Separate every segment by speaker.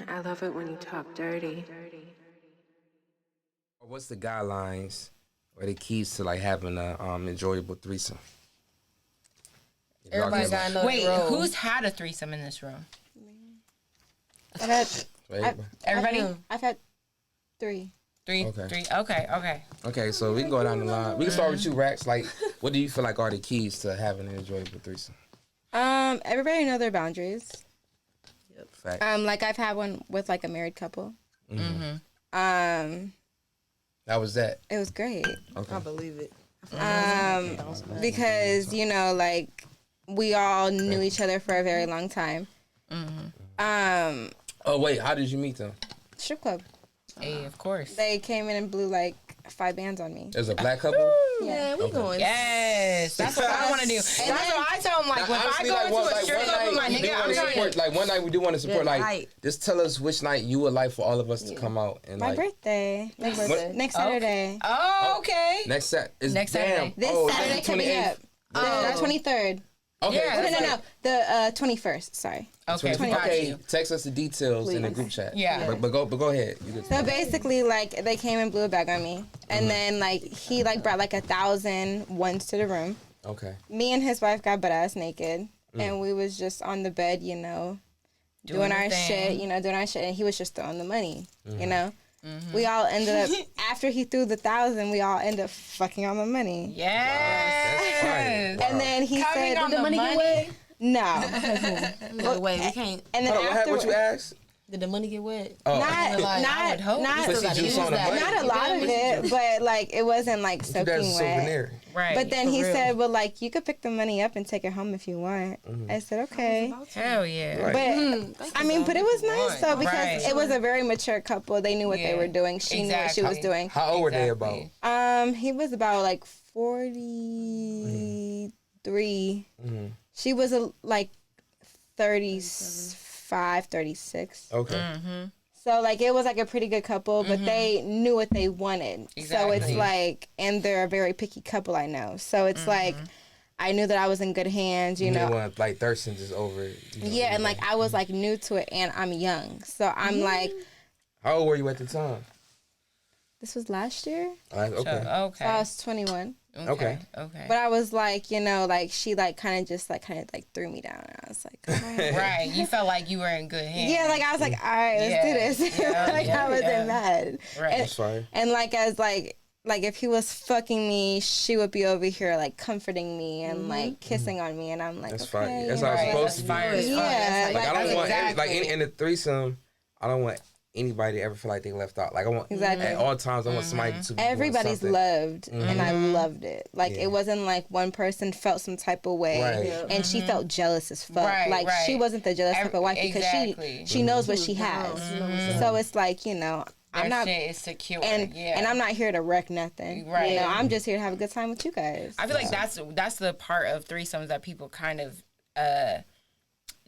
Speaker 1: I love it when you talk dirty.
Speaker 2: What's the guidelines or the keys to like having a enjoyable threesome?
Speaker 3: Everybody got to know
Speaker 4: Wait,
Speaker 3: their role.
Speaker 4: who's had a threesome in this room?
Speaker 5: I've had,
Speaker 4: Everybody?
Speaker 5: I've had 3.
Speaker 4: Three?
Speaker 2: Okay.
Speaker 4: Three? Okay.
Speaker 2: Okay, so we can go down the line. We can start with you, Rax. Like, what do you feel like are the keys to having an enjoyable threesome?
Speaker 5: Everybody know their boundaries.
Speaker 2: Fact.
Speaker 5: Like I've had one with like a married couple.
Speaker 2: How was that?
Speaker 5: It was great.
Speaker 2: Okay.
Speaker 3: I believe it.
Speaker 5: Because you know, like we all knew each other for a very long time.
Speaker 2: Oh wait, how did you meet them?
Speaker 5: Strip club.
Speaker 4: Hey, of course.
Speaker 5: They came in and blew like 5 bands on me.
Speaker 2: There's a black couple.
Speaker 3: Yeah, we going.
Speaker 4: Yes, that's what I want to do. That's what I tell them. Like, when I go into a strip club with my nigga, I'm trying to.
Speaker 2: Like one night we do want to support.
Speaker 3: Yeah,
Speaker 2: Like,
Speaker 3: night.
Speaker 2: just tell us which night you would like for all of us to come out and
Speaker 5: My
Speaker 2: like
Speaker 5: birthday. Next Saturday.
Speaker 4: Oh, okay.
Speaker 2: next Saturday.
Speaker 4: Next Saturday.
Speaker 5: This Saturday coming up. The 23rd.
Speaker 2: Okay.
Speaker 4: Yeah,
Speaker 5: No. The 21st. Sorry.
Speaker 4: Okay, we got
Speaker 2: Okay.
Speaker 4: you.
Speaker 2: Text us the details in the
Speaker 5: Please.
Speaker 2: group chat.
Speaker 4: Yeah.
Speaker 2: But go ahead. You good.
Speaker 5: So basically, like they came and blew a bag on me, and then like he like brought like 1,000 ones to the room.
Speaker 2: Okay.
Speaker 5: Me and his wife got butt ass naked, and we was just on the bed, you know, doing our shit, and he was just throwing the money, you know. We all ended up after he threw the 1,000, we all ended up fucking on the money.
Speaker 4: Yes.
Speaker 2: That's fire.
Speaker 5: And then he
Speaker 4: Coming
Speaker 5: said,
Speaker 4: on
Speaker 5: "Did
Speaker 4: the
Speaker 5: money get
Speaker 4: money?
Speaker 5: wet?" No.
Speaker 3: No way, we can't.
Speaker 5: And then
Speaker 2: Hold on, what you asked?
Speaker 3: Did the money get wet?
Speaker 2: Oh,
Speaker 5: not
Speaker 4: I would hope.
Speaker 2: Pussy
Speaker 5: not
Speaker 2: juice on the money.
Speaker 5: not a lot of it, but like it wasn't like
Speaker 2: That's
Speaker 5: soaking
Speaker 2: a
Speaker 5: wet.
Speaker 2: souvenir.
Speaker 4: Right.
Speaker 5: But then
Speaker 3: For
Speaker 5: he
Speaker 3: real.
Speaker 5: said, "Well, like you could pick the money up and take it home if you want." I said, "Okay."
Speaker 4: Hell yeah.
Speaker 2: Right.
Speaker 5: But I mean, but it was nice though because
Speaker 4: Right.
Speaker 5: it was a very mature couple. They knew what they
Speaker 4: Yeah.
Speaker 5: were doing. She knew what she was
Speaker 4: Exactly.
Speaker 5: doing.
Speaker 2: How old were they
Speaker 4: Exactly.
Speaker 2: about?
Speaker 5: He was about like 43. She was like 35, 36.
Speaker 2: Okay.
Speaker 5: So like it was like a pretty good couple, but they knew what they wanted. So
Speaker 4: Exactly.
Speaker 5: it's like, and they're a very picky couple, I know. So it's like, I knew that I was in good hands, you
Speaker 2: They
Speaker 5: know.
Speaker 2: want like Thurston just over.
Speaker 5: Yeah, and like I was like new to it, and I'm young, so I'm like,
Speaker 2: How old were you at the time?
Speaker 5: this was last year.
Speaker 2: Okay.
Speaker 4: Okay.
Speaker 5: So I was 21,
Speaker 2: Okay.
Speaker 4: Okay.
Speaker 5: but I was like, you know, like she like kind of threw me down, and I was like, all right.
Speaker 4: Right. You felt like you were in good hands.
Speaker 5: Yeah, like I was like, all right, let's do this.
Speaker 4: Yeah,
Speaker 5: like
Speaker 4: yeah,
Speaker 5: I wasn't
Speaker 4: yeah.
Speaker 5: mad.
Speaker 4: Right.
Speaker 2: That's fine.
Speaker 5: And like as like if he was fucking me, she would be over here like comforting me and like kissing on me, and I'm like,
Speaker 2: That's
Speaker 5: okay,
Speaker 2: fine. That's
Speaker 5: you
Speaker 2: how it's
Speaker 5: know.
Speaker 2: supposed to be.
Speaker 4: Fire as fuck.
Speaker 5: Yeah,
Speaker 2: Like I don't
Speaker 4: that's
Speaker 2: want
Speaker 4: exactly.
Speaker 2: in the threesome. I don't want anybody to ever feel like they left out. Like I want
Speaker 5: Exactly.
Speaker 2: at all times. I want somebody to be doing
Speaker 5: Everybody's
Speaker 2: something.
Speaker 5: loved, and I loved it. Like
Speaker 2: Yeah.
Speaker 5: it wasn't like one person felt some type of way,
Speaker 2: Right. Yeah.
Speaker 5: and she felt jealous as fuck.
Speaker 4: Right,
Speaker 5: like
Speaker 4: right.
Speaker 5: she wasn't the jealous type of wife because
Speaker 4: Exactly.
Speaker 5: she knows what she has. So it's like, you know,
Speaker 4: Their
Speaker 5: I'm not.
Speaker 4: shit is secure.
Speaker 5: And
Speaker 4: yeah.
Speaker 5: and I'm not here to wreck nothing.
Speaker 4: Right.
Speaker 5: You know, I'm just here to have a good time with you guys.
Speaker 4: I feel like that's the part of threesomes that people kind of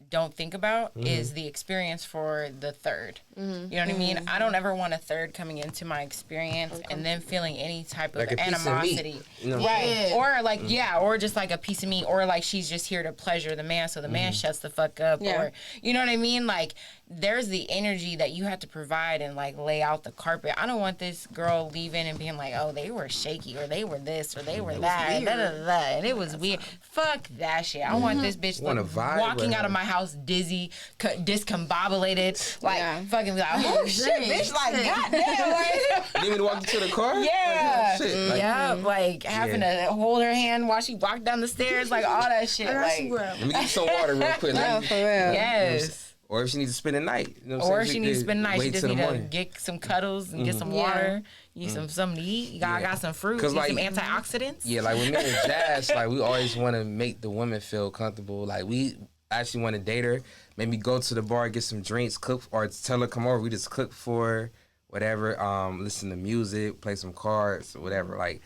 Speaker 4: don't think about is the experience for the third. You know what I mean? I don't ever want a third coming into my experience and then feeling any type of
Speaker 2: Like a piece of meat,
Speaker 4: animosity.
Speaker 2: you know?
Speaker 4: Right. Or like or just like a piece of meat, or like she's just here to pleasure the man so the man shuts the fuck up.
Speaker 5: Yeah.
Speaker 4: Or you know what I mean? Like there's the energy that you have to provide and like lay out the carpet. I don't want this girl leaving and being like, oh, they were shaky or they were this or they were that. Da, da, da, da, and it was weird. Fuck that shit. I want this bitch
Speaker 2: Wanna
Speaker 4: like,
Speaker 2: vibe
Speaker 4: walking
Speaker 2: with
Speaker 4: out of
Speaker 2: her.
Speaker 4: my house dizzy, discombobulated, like
Speaker 5: Yeah.
Speaker 4: fucking be like, oh shit, bitch, like goddamn, like
Speaker 2: You need me to walk you to the car?
Speaker 4: yeah,
Speaker 2: Shit, like,
Speaker 4: yeah, like having to hold her hand while she walked down the stairs, like all that shit, like
Speaker 2: Let me get you some water real quick.
Speaker 5: No,
Speaker 2: Like,
Speaker 5: for real.
Speaker 4: yes.
Speaker 2: or if she needs to spend the night. You know what I'm
Speaker 4: Or
Speaker 2: saying?
Speaker 4: she needs to spend the night. She
Speaker 2: wait
Speaker 4: just
Speaker 2: till the
Speaker 4: need to
Speaker 2: morning.
Speaker 4: get some cuddles and get some
Speaker 5: Yeah.
Speaker 4: water. You need something to eat. You got some fruit.
Speaker 2: 'Cause,
Speaker 4: Need
Speaker 2: like-
Speaker 4: some antioxidants.
Speaker 2: Yeah, like with me and Jazz, like we always want to make the woman feel comfortable. Like we actually want to date her, maybe go to the bar, get some drinks, cook, or tell her come over. We just cook for her, whatever. Listen to music, play some cards, or whatever. Like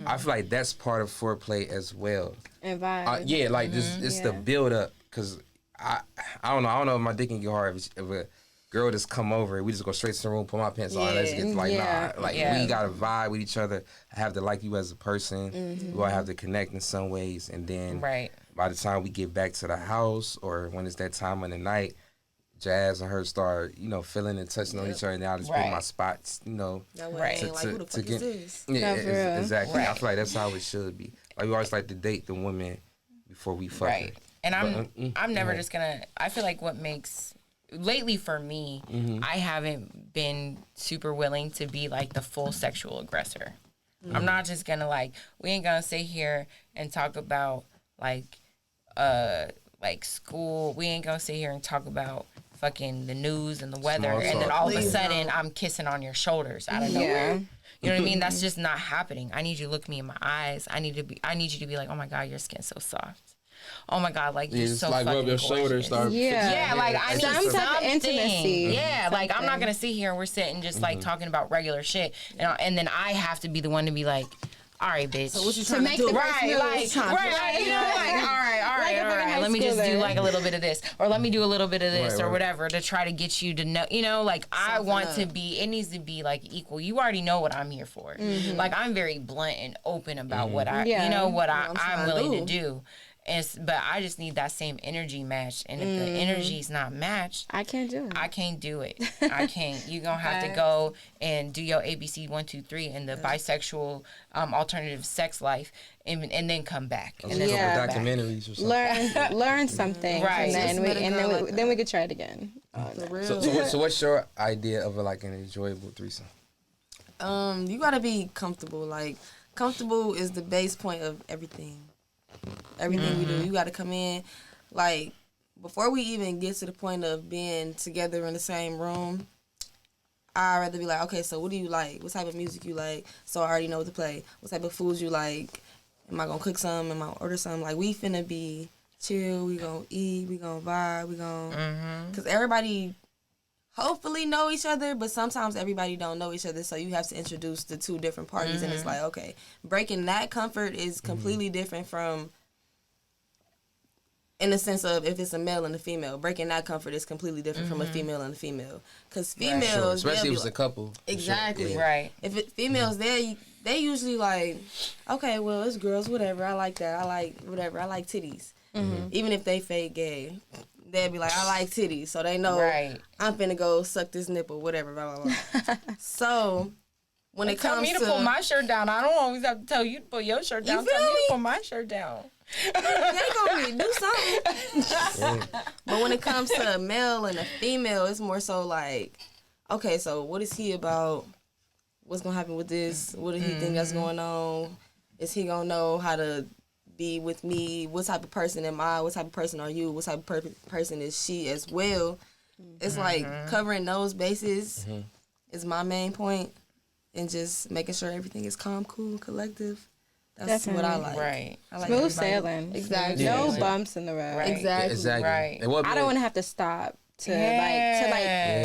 Speaker 2: I feel like that's part of foreplay as well.
Speaker 5: And vibe.
Speaker 2: Yeah, like this, it's the
Speaker 5: Yeah.
Speaker 2: build up. Cause I don't know if my dick can get hard if a girl just come over, we just go straight to the room, put my pants on, let's get like
Speaker 5: Yeah.
Speaker 2: nah, like
Speaker 4: Yeah.
Speaker 2: we gotta vibe with each other. I have to like you as a person. We gotta have to connect in some ways, and then
Speaker 4: Right.
Speaker 2: by the time we get back to the house or when it's that time of the night, Jazz and her start, feeling and touching on each other. Now I just pick my spots,
Speaker 3: That way,
Speaker 4: Right.
Speaker 3: ain't like, who the fuck
Speaker 2: get-
Speaker 3: is this?
Speaker 2: Yeah,
Speaker 5: No, for real.
Speaker 2: exactly. I
Speaker 4: Right.
Speaker 2: feel like that's how it should be. Like we always like to date the woman before we fuck
Speaker 4: Right.
Speaker 2: her.
Speaker 4: And I'm never
Speaker 2: yeah.
Speaker 4: just gonna. I feel like what makes lately for me, I haven't been super willing to be like the full sexual aggressor. I'm not just gonna we ain't gonna sit here and talk about like school. We ain't gonna sit here and talk about fucking the news and the weather,
Speaker 2: Small
Speaker 4: and then
Speaker 2: talk.
Speaker 4: all of a
Speaker 3: Please
Speaker 4: sudden
Speaker 3: don't.
Speaker 4: I'm kissing on your shoulders out of
Speaker 5: Yeah.
Speaker 4: nowhere. You know what I mean? That's just not happening. I need you to look me in my eyes. I need you to be like, oh my God, your skin's so soft. Oh my God, like you're
Speaker 6: Just
Speaker 4: so
Speaker 6: like
Speaker 4: fucking
Speaker 6: rub your
Speaker 4: gorgeous.
Speaker 6: shoulders, start.
Speaker 5: Yeah.
Speaker 4: Yeah, like I need
Speaker 5: Some type of
Speaker 4: something.
Speaker 5: intimacy.
Speaker 4: Yeah, like I'm not
Speaker 5: Something.
Speaker 4: gonna sit here and we're sitting just like talking about regular shit, and then I have to be the one to be like, all right, bitch.
Speaker 3: So what you
Speaker 5: To
Speaker 3: trying
Speaker 5: make
Speaker 3: to do?
Speaker 5: the
Speaker 4: Right,
Speaker 5: person know
Speaker 4: like,
Speaker 5: it's time.
Speaker 4: right, you know, like, all right,
Speaker 5: Like a fucking high
Speaker 4: let me just do
Speaker 5: schooler.
Speaker 4: like a little bit of this, or let me do a little bit of this,
Speaker 2: Right,
Speaker 4: or
Speaker 2: right.
Speaker 4: whatever, to try to get you to know, like, I
Speaker 3: Soften
Speaker 4: want
Speaker 3: up.
Speaker 4: to be, it needs to be, like, equal. You already know what I'm here for. Like, I'm very blunt and open about what
Speaker 5: Yeah.
Speaker 4: what
Speaker 3: I'm
Speaker 4: I'm
Speaker 3: trying to
Speaker 4: willing to
Speaker 3: do.
Speaker 4: do. But I just need that same energy matched, and if the energy's not matched,
Speaker 5: I can't do it.
Speaker 4: I can't do it. I can't. You're gonna have to go and do your ABC 1, 2, 3 in the bisexual alternative sex life, and then come back. And then
Speaker 5: Yeah.
Speaker 4: come back.
Speaker 2: Documentaries or something.
Speaker 5: Learn something,
Speaker 4: Right.
Speaker 5: and then
Speaker 3: Just
Speaker 5: we
Speaker 3: met a girl like
Speaker 5: then we could try it again.
Speaker 3: For real.
Speaker 2: So what's your idea of an enjoyable threesome?
Speaker 3: You gotta be comfortable. Like, comfortable is the base point of everything. Everything we do, you gotta come in. Like, before we even get to the point of being together in the same room, I'd rather be like, okay, so what do you like? What type of music you like? So I already know what to play. What type of foods you like? Am I gonna cook some? Am I gonna order some? Like, we finna be chill. We gonna eat. We gonna vibe. We gonna... Because everybody hopefully know each other, but sometimes everybody don't know each other, so you have to introduce the two different parties, and it's like, okay, breaking that comfort is completely different from, in the sense of if it's a male and a female, breaking that comfort is completely different from a female and a female, because females,
Speaker 2: Sure. Especially
Speaker 3: they'll
Speaker 2: if
Speaker 3: be
Speaker 2: it's a
Speaker 3: like-
Speaker 2: couple. for sure.
Speaker 3: Exactly.
Speaker 2: Yeah.
Speaker 4: Right.
Speaker 3: if it, females, they usually like, okay, well, it's girls, whatever, I like that, I like whatever, I like titties, even if they fake gay. They'd be like, I like titties, so they know
Speaker 4: Right.
Speaker 3: I'm finna go suck this nipple, whatever, blah, blah, blah. So, when it
Speaker 4: Tell
Speaker 3: comes
Speaker 4: me to pull my shirt down. I don't always have to tell you to pull your shirt down. Tell
Speaker 3: feel
Speaker 4: me to
Speaker 3: me?
Speaker 4: pull my shirt down.
Speaker 3: take on me, do something. But when it comes to a male and a female, it's more so like, okay, so what is he about? What's gonna happen with this? What does he think that's going on? Is he gonna know how to be with me? What type of person am I? What type of person are you? What type of person is she as well? It's like covering those bases is my main point, and just making sure everything is calm, cool, collective. That's what I
Speaker 5: Definitely.
Speaker 3: like.
Speaker 4: Right.
Speaker 3: I like
Speaker 5: Smooth
Speaker 3: everybody-
Speaker 5: sailing.
Speaker 3: Exactly.
Speaker 2: Yeah,
Speaker 5: No
Speaker 2: exactly.
Speaker 5: bumps in the road.
Speaker 4: Right.
Speaker 3: Exactly.
Speaker 2: Exactly.
Speaker 4: Right.
Speaker 2: And what
Speaker 5: I don't want to have to stop to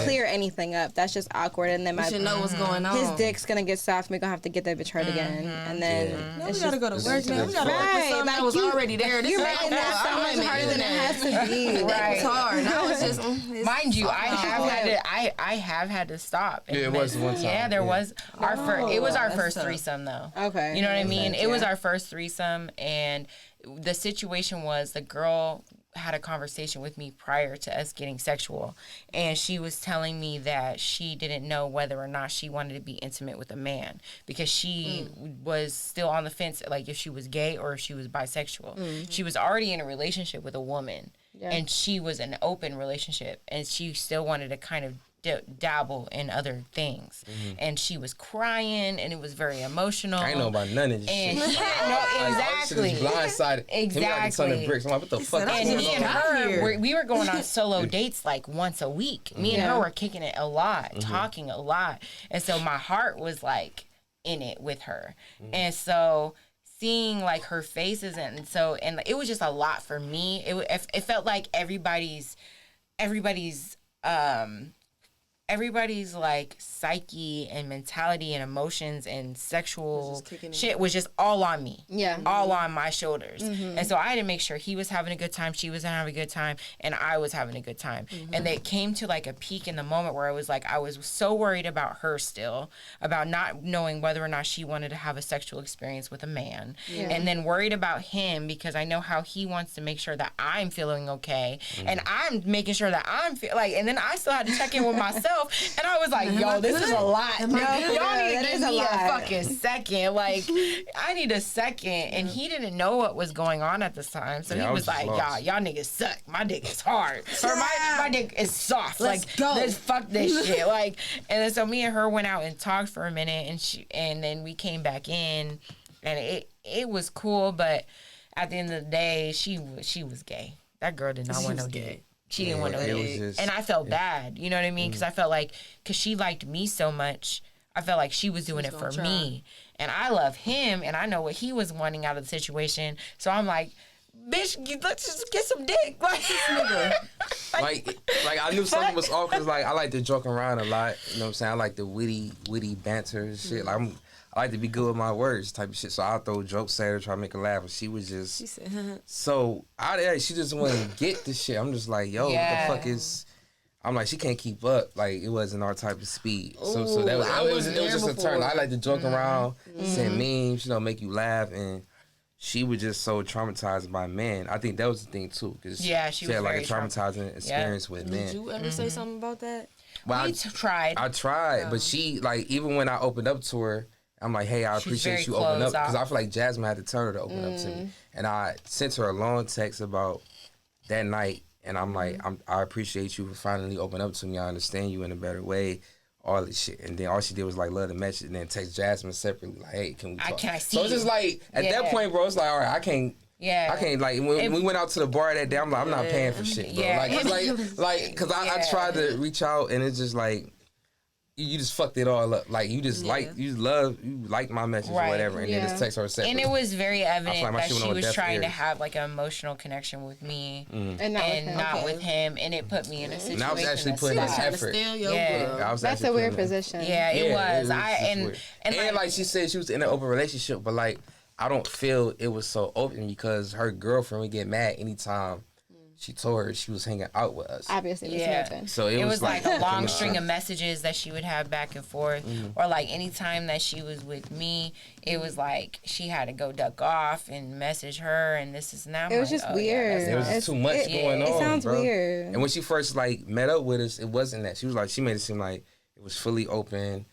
Speaker 5: clear anything up. That's just awkward. And then
Speaker 3: You
Speaker 5: my
Speaker 3: should know what's going on.
Speaker 5: his dick's gonna get soft. We're gonna have to get that bitch hurt again, and then
Speaker 3: No,
Speaker 5: it's
Speaker 3: we gotta
Speaker 5: just,
Speaker 3: go to work, man. We gotta work
Speaker 5: Right,
Speaker 3: with something that
Speaker 5: like
Speaker 3: was
Speaker 5: you-
Speaker 3: already there. This
Speaker 5: you're
Speaker 3: is
Speaker 5: making that so much harder than it has to be.
Speaker 4: Right.
Speaker 3: It's hard. Now it's just, it's
Speaker 4: Mind you, I
Speaker 3: soft.
Speaker 4: have had to. I have had to stop.
Speaker 2: Yeah, it was one time.
Speaker 4: Yeah, there
Speaker 2: Yeah.
Speaker 4: was our first. It was our
Speaker 3: that's
Speaker 4: first
Speaker 3: tough.
Speaker 4: threesome though.
Speaker 5: Okay.
Speaker 4: You know what I mean?
Speaker 5: Yeah.
Speaker 4: It was our first threesome, and the situation was the girl had a conversation with me prior to us getting sexual, and she was telling me that she didn't know whether or not she wanted to be intimate with a man because she was still on the fence, like if she was gay or if she was bisexual. She was already in a relationship with a woman, and she was an open relationship, and she still wanted to kind of dabble in other things, and she was crying, and it was very emotional.
Speaker 2: I ain't know about none of this
Speaker 4: And
Speaker 2: shit.
Speaker 4: exactly.
Speaker 2: Blindsided.
Speaker 4: Exactly.
Speaker 2: Bricks. I'm like, what the fuck?
Speaker 3: said,
Speaker 2: is
Speaker 4: And
Speaker 3: "I
Speaker 2: going
Speaker 4: me and
Speaker 2: on?"
Speaker 4: her, we were going on solo dates like once a week. Me and her were kicking it a lot, talking a lot. And so my heart was like in it with her. And so seeing like her faces and it was just a lot for me. It felt like everybody's everybody's like psyche and mentality and emotions and sexual shit was just all on me.
Speaker 5: Yeah.
Speaker 4: All on my shoulders. And so I had to make sure he was having a good time, she was having a good time, and I was having a good time. And it came to like a peak in the moment where I was like, I was so worried about her still, about not knowing whether or not she wanted to have a sexual experience with a man. And then worried about him because I know how he wants to make sure that I'm feeling okay. And I'm making sure that I'm like, and then I still had to check in with myself. And I was like, yo, this is a lot. Y'all need to give me a fucking second. Like, I need a second. And he didn't know what was going on at this time. So he was like, y'all niggas suck. My dick is hard. Or my dick is soft. Let's go. Let's fuck this shit. Like, and then so me and her went out and talked for a minute, and then we came back in, and it was cool, but at the end of the day, she was gay. That girl did not want no dick. She didn't want no dick. And I felt bad, you know what I mean? Because I felt like, because she liked me so much, I felt like she was doing it for me. And I love him, and I know what he was wanting out of the situation. So I'm like, bitch, let's just get some dick. Like,
Speaker 2: like I knew something was off because like I like to joke around a lot. You know what I'm saying? I like the witty banter and shit. Like I like to be good with my words type of shit. So I'll throw jokes at her, try to make her laugh. But she was just so out there. She just wouldn't get the shit. I'm just like, yo, what the fuck is? I'm like, she can't keep up. Like, it wasn't our type of speed. So that was it was just a turn. I like to joke around, send memes, make you laugh, and she was just so traumatized by men. I think that was the thing too, because she had like a traumatizing experience with men.
Speaker 3: Did you ever say something about that?
Speaker 2: Well,
Speaker 4: I tried.
Speaker 2: I tried, but she like even when I opened up to her, I'm like, hey, I appreciate you opening up, because I feel like Jasmine had to tell her to open up to me, and I sent her a long text about that night, and I'm like, I appreciate you for finally opening up to me. I understand you in a better way. All this shit, and then all she did was like love the message, and then text Jasmine separately like, "Hey, can we talk?"
Speaker 4: Can I see
Speaker 2: so it's just like at that point, bro. It's like, all right, I can't like when we went out to the bar that day. I'm like, I'm not paying for shit, bro. Like, because I tried to reach out, and it's just like you just fucked it all up. Like you just you liked my message or whatever, and then just text her separately.
Speaker 4: And it was very evident that she was trying to have like an emotional connection with me and not with him, and it put me in a situation.
Speaker 2: And I was actually putting in effort.
Speaker 5: That's a weird position.
Speaker 4: Yeah, it was.
Speaker 2: And like she said, she was in an open relationship, but like I don't feel it was so open because her girlfriend would get mad anytime she told her she was hanging out with us.
Speaker 5: Obviously, it was
Speaker 2: so it was
Speaker 4: like a long string of messages that she would have back and forth, or like anytime that she was with me, it was like she had to go duck off and message her, and this is now.
Speaker 5: It was just weird.
Speaker 2: There was just too much going on.
Speaker 5: It sounds
Speaker 2: bro.
Speaker 5: weird.
Speaker 2: And when she first like met up with us, it wasn't that. She was like, she made it seem like it was fully open.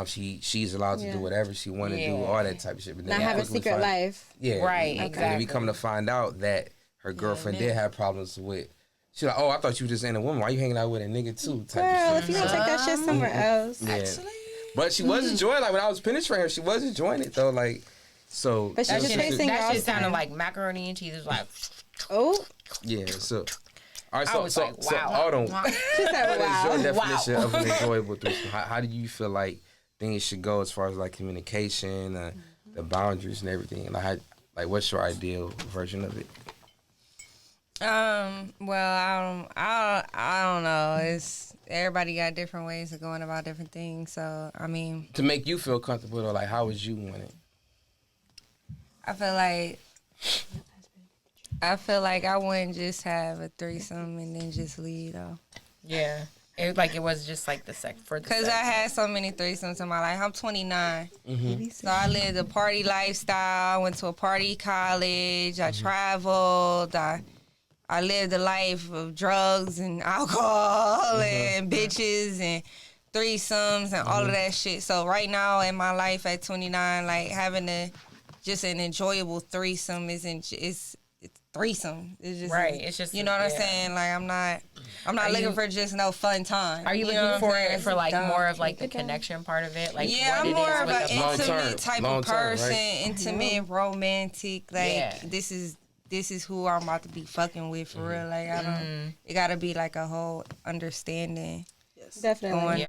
Speaker 2: She's allowed to do whatever she want to do, all that type of shit. But then
Speaker 5: not have a secret life.
Speaker 2: Yeah,
Speaker 4: right.
Speaker 2: Exactly. And then we come to find out that her girlfriend did have problems with. She's like, oh, I thought you were just in a woman. Why you hanging out with a nigga too? Type
Speaker 5: Girl,
Speaker 2: of shit.
Speaker 5: if you don't take that shit somewhere else.
Speaker 2: Yeah. Actually. But she was enjoying, like when I was penetrating her, she was enjoying it though. Like, so.
Speaker 5: But she was facing
Speaker 4: that shit sounded like macaroni and cheese. It was like,
Speaker 5: oh.
Speaker 2: Yeah, so. All right,
Speaker 4: so wow.
Speaker 2: So hold on.
Speaker 5: She said, wow.
Speaker 2: What is your definition of an enjoyable threesome? How do you feel like things should go as far as like communication, the boundaries and everything? Like, what's your ideal version of it?
Speaker 6: Well, I don't know. It's everybody got different ways of going about different things. So I mean,
Speaker 2: to make you feel comfortable, though, like how would you want it?
Speaker 6: I feel like I wouldn't just have a threesome and then just leave though.
Speaker 4: Yeah. It was just like the sex for the
Speaker 6: Because I had so many threesomes in my life. I'm 29. So I lived a party lifestyle. I went to a party college. I traveled. I lived a life of drugs and alcohol and bitches and threesomes and all of that shit. So right now in my life at 29, like having just an enjoyable threesome it's threesome. It's just
Speaker 4: It's just
Speaker 6: you know what I'm saying. Like I'm not looking for just no fun time.
Speaker 4: Are you looking for it for like more of like the connection part of it? Like
Speaker 6: I'm more of an intimate
Speaker 2: type
Speaker 6: of person,
Speaker 2: right?
Speaker 6: intimate, romantic. Like this is who I'm about to be fucking with for real. Like I don't. It gotta be like a whole understanding.
Speaker 5: Definitely.